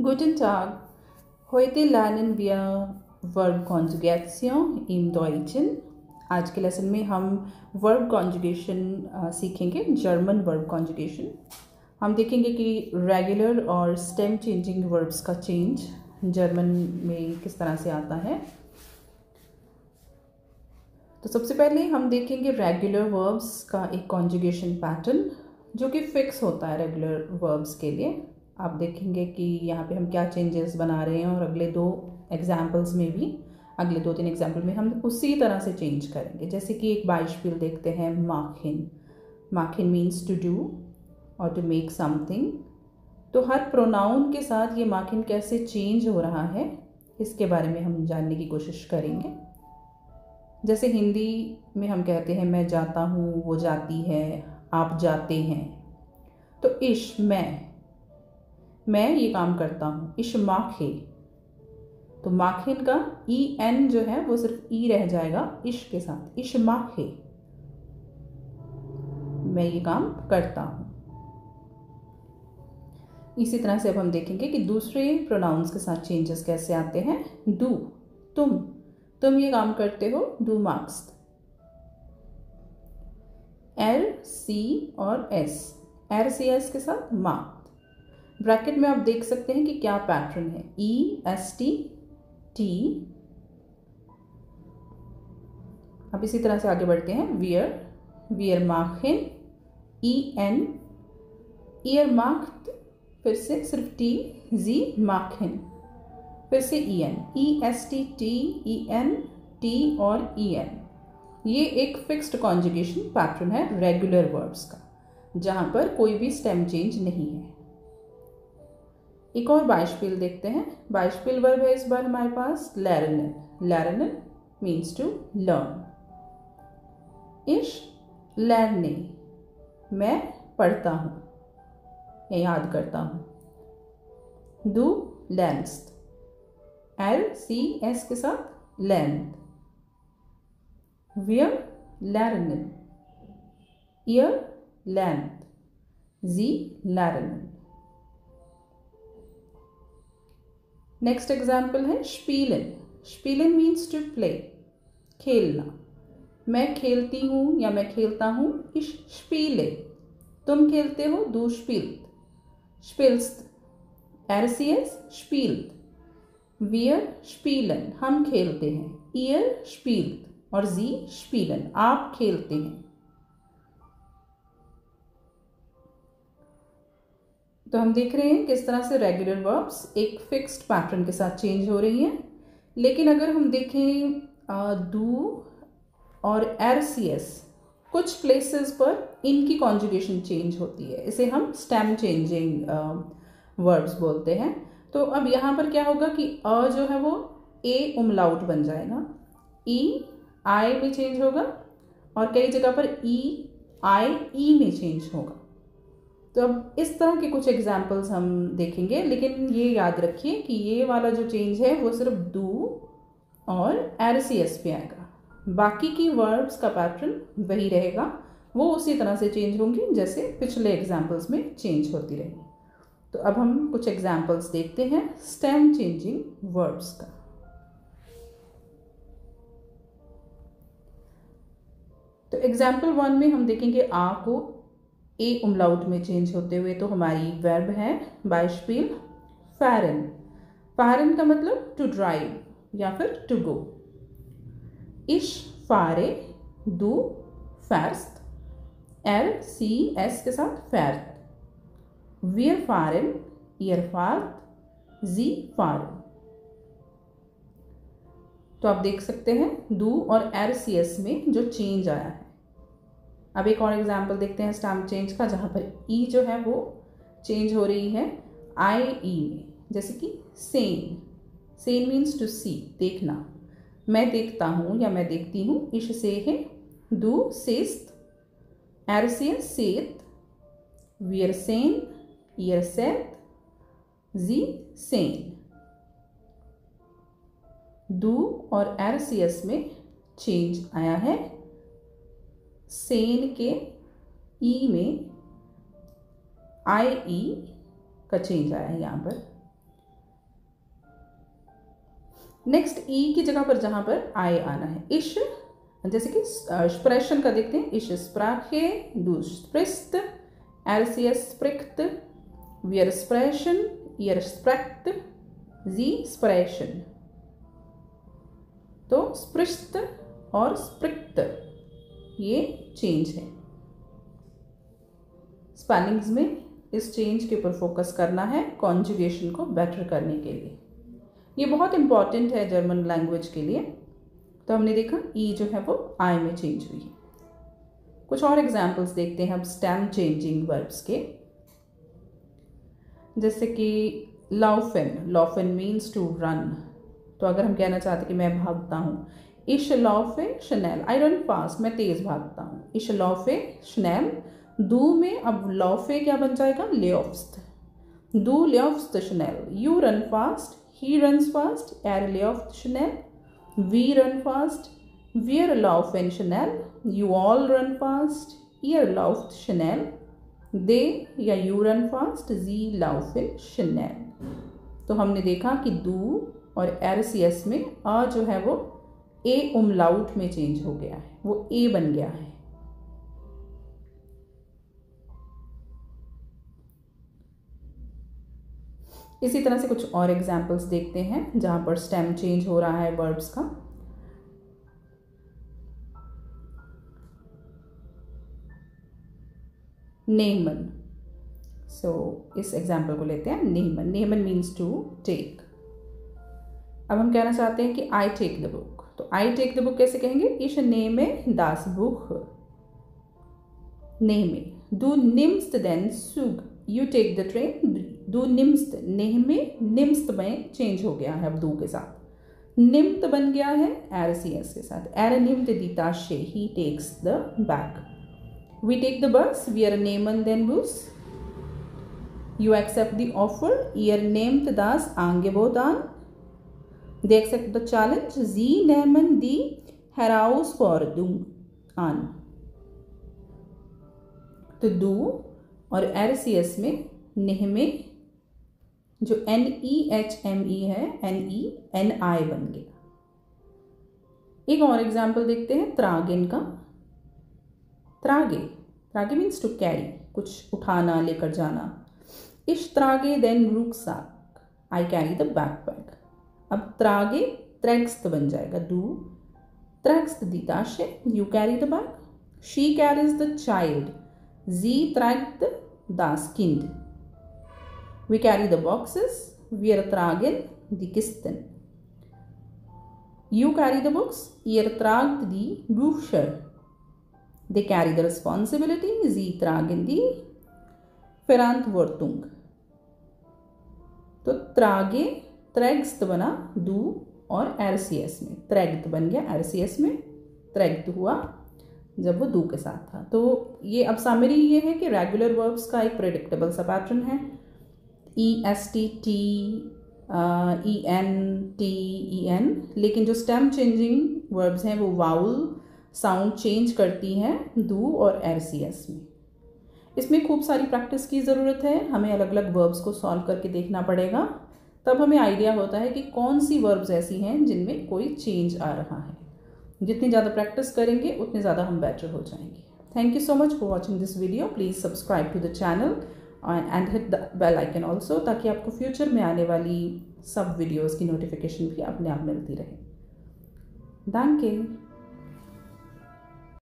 Guten Tag. Heute lernen wir Verb-Konjugation im Deutschen. आज के lesson में हम वर्ब कॉन्जुगेशन सीखेंगे, जर्मन वर्ब कॉन्जुगेशन। हम देखेंगे कि रेगुलर और स्टेम चेंजिंग वर्ब्स का चेंज जर्मन में किस तरह से आता है। तो सबसे पहले हम देखेंगे रेगुलर वर्ब्स का एक कॉन्जुगेशन पैटर्न जो कि फिक्स होता है रेगुलर वर्ब्स के लिए। आप देखेंगे कि यहाँ पे हम क्या चेंजेस बना रहे हैं और अगले दो एग्जाम्पल्स में भी, अगले 2-3 एग्जाम्पल में हम उसी तरह से चेंज करेंगे। जैसे कि एक बाइस्पिल देखते हैं, माखिन। माखिन मीन्स टू डू और टू मेक समथिंग। तो हर प्रोनाउन के साथ ये माखिन कैसे चेंज हो रहा है इसके बारे में हम जानने की कोशिश करेंगे। जैसे हिंदी में हम कहते हैं मैं जाता हूँ, वो जाती है, आप जाते हैं। तो इश मैं ये काम करता हूँ। इश माखे, तो माखिन का ई एन जो है वो सिर्फ ई रह जाएगा इश के साथ। इश माखे, मैं ये काम करता हूँ। इसी तरह से अब हम देखेंगे कि दूसरे प्रोनाउंस के साथ चेंजेस कैसे आते हैं। डू, तुम ये काम करते हो, डू मार्क्स। एल सी और एस, एर सी एस के साथ मार्क। ब्रैकेट में आप देख सकते हैं कि क्या पैटर्न है। E S T T. अब इसी तरह से आगे बढ़ते हैं। वियर माखिन, ई एन, ईयर माख्त, फिर से सिर्फ टी, जी माखिन, फिर से E N, E S T T, E N, T और ई एन। ये एक फिक्स्ड कॉन्जुगेशन पैटर्न है रेगुलर वर्ब्स का, जहां पर कोई भी स्टेम चेंज नहीं है। एक और बाइस्पिल देखते हैं। बाइस्पिल वर्ब है इस बार हमारे पास लर्नन। लर्नन मीन्स टू लर्न। इश लर्ने, मैं पढ़ता हूँ या याद करता हूँ। डू लर्नस्ट, एल सी एस के साथ learn. Wir lernen, ihr lernt, sie lernen। Next example है स्पीलन। स्पीलन मीन्स टू प्ले, खेलना। मैं खेलती हूँ या मैं खेलता हूँ। इश स्पीले, तुम खेलते हो, दू स्पील्त। स्पिल्स्त, एरसीएस स्पील्त। वियर स्पीलन, हम खेलते हैं। ईयर स्पील्त और जी स्पीलन, आप खेलते हैं। तो हम देख रहे हैं किस तरह से रेगुलर वर्ब्स एक फिक्स्ड पैटर्न के साथ चेंज हो रही हैं। लेकिन अगर हम देखें डू और एरसीएस, कुछ प्लेसेस पर इनकी कॉन्जुगेशन चेंज होती है। इसे हम स्टेम चेंजिंग वर्ब्स बोलते हैं। तो अब यहाँ पर क्या होगा कि अ जो है वो ए उमलाउट बन जाएगा, ई आई में चेंज होगा और कई जगह पर ई आई ई में चेंज होगा। तो अब इस तरह के कुछ एग्जाम्पल्स हम देखेंगे, लेकिन ये याद रखिए कि ये वाला जो चेंज है वो सिर्फ डू और एरसीएस पे आएगा। बाकी की वर्ब्स का पैटर्न वही रहेगा, वो उसी तरह से चेंज होंगी जैसे पिछले एग्जाम्पल्स में चेंज होती रही। तो अब हम कुछ एग्जाम्पल्स देखते हैं स्टेम चेंजिंग वर्ब्स का। तो एग्जाम्पल 1 में हम देखेंगे आ को ए उमलाउट में चेंज होते हुए। तो हमारी वर्ब है बाइस्पिल फैरन। फैरन का मतलब टू ड्राइव या फिर टू गो। इश फारे, दू फैर्स्ट, एल सी एस के साथ फैर्ट। वियर फारन, ईयर फार्ट, जी फारन। तो आप देख सकते हैं डू और एर सी एस में जो चेंज आया है। अब एक और एग्जाम्पल देखते हैं स्टेम चेंज का, जहाँ पर ई जो है वो चेंज हो रही है आई ई में। जैसे कि सेन, सेन मीन्स टू सी, देखना। मैं देखता हूँ या मैं देखती हूँ। इश से है, डू सेस्त, एरसियन सेत, वियर सेन, ईयर सेत, जी सेन। डू और एरसीएस में चेंज आया है। सेन के ई में आई ई का चेंज आया है यहाँ पर। नेक्स्ट ई की जगह पर जहाँ पर आई आना है, इश, जैसे कि स्प्रेशन का देखते हैं, इश स्प्राखे, दू स्प्रिस्त, एलसीएस स्प्रिक्त, वियर स्प्रेशन, ईयर स्प्रेक्ट, जी स्प्रेशन। तो स्पृष्ट और स्प्रिक्त ये चेंज है। स्पेलिंग्स में इस चेंज के ऊपर फोकस करना है कॉन्जुगेशन को बेटर करने के लिए। ये बहुत इंपॉर्टेंट है जर्मन लैंग्वेज के लिए। तो हमने देखा ई जो है वो आई में चेंज हुई है। कुछ और एग्जाम्पल्स देखते हैं अब स्टेम चेंजिंग वर्ब्स के, जैसे कि लाउफन, लाउफन मीन्स टू रन। तो अगर हम कहना चाहते कि मैं भागता हूँ, इश लाउफे शनैल, आई रन फास्ट, मैं तेज भागता हूँ। इश लाउफे शनैल, दू में अब लाउफे क्या बन जाएगा, लेफ्स्ट, दू लेफ्स्ट शनैल, you run fast, he runs fast, er läuft schnell, we run fast, wir laufen schnell, you all run fast, ihr lauft schnell, they या you run fast, sie laufen schnell। तो हमने देखा कि दू और RCS में आ जो है वो ए उमलाउट में चेंज हो गया है, वो ए बन गया है। इसी तरह से कुछ और एग्जाम्पल्स देखते हैं जहां पर स्टेम चेंज हो रहा है वर्ब्स का। नेमन, सो इस एग्जाम्पल को लेते हैं, नेमन, नेमन मीन्स टू टेक। अब हम कहना चाहते हैं कि आई टेक द बुक, तो आई टेक द बुक कैसे कहेंगे, इश नेमे दास बुक, नेमे, दू निम्स्ट देन सुग, यू टेक द ट्रेन, दू निम्स्त, नेहमे निम्स्त में चेंज हो गया है अब दू के साथ, निम्त बन गया है RCS के साथ, एर निम्त दीताशे, he takes the bag, we take the bus, वी आर नेमन देन बुस, यू एक्सेप्ट द ऑफर, ईयर नेम्त दास आंगेबोदान, दे एक्सेप्ट द चैलेंज, जी नेमन दी हेराउसफॉर्डुंग आन। तो दू और RCS में नेहमे जो NEHME है, NI बन गया। एक और एग्जाम्पल देखते हैं त्रागेन का। त्रागे, त्रागे मीन्स टू कैरी, कुछ उठाना, लेकर जाना। इश त्रागे देन रुकसाक, आई कैरी द बैकपैक। अब त्रागे त्रैक्स्त बन जाएगा, दू त्रैक्स्त दीताशे, you carry the bag, she carries the child, जी त्रैक्त das Kind, we carry the boxes, wir tragen die Kisten, you carry the books, ihr tragt die Bücher, they carry the responsibility, sie tragen die Verantwortung। तो त्रागे त्रैग्स्त बना दू और RCS में, त्रैग्त बन गया RCS में, त्रैग्त हुआ जब वो दू के साथ था। तो ये अब समरी ये है कि रेगुलर वर्ब्स का एक प्रेडिक्टेबल सा पैटर्न है, EST, T, EN, T, EN, लेकिन जो स्टेम चेंजिंग वर्ब्स हैं वो वाउल साउंड चेंज करती हैं दू और RCS में। इसमें खूब सारी प्रैक्टिस की ज़रूरत है, हमें अलग अलग वर्ब्स को सॉल्व करके देखना पड़ेगा, तब हमें आइडिया होता है कि कौन सी वर्ब्स ऐसी हैं जिनमें कोई चेंज आ रहा है। जितनी ज़्यादा प्रैक्टिस करेंगे उतने ज़्यादा हम बेटर हो जाएंगे। Thank you so much for watching this video. Please subscribe to the channel and hit the bell icon also, ताकि आपको फ्यूचर में आने वाली सब वीडियोज़ की नोटिफिकेशन भी अपने आप मिलती रहे। Danke।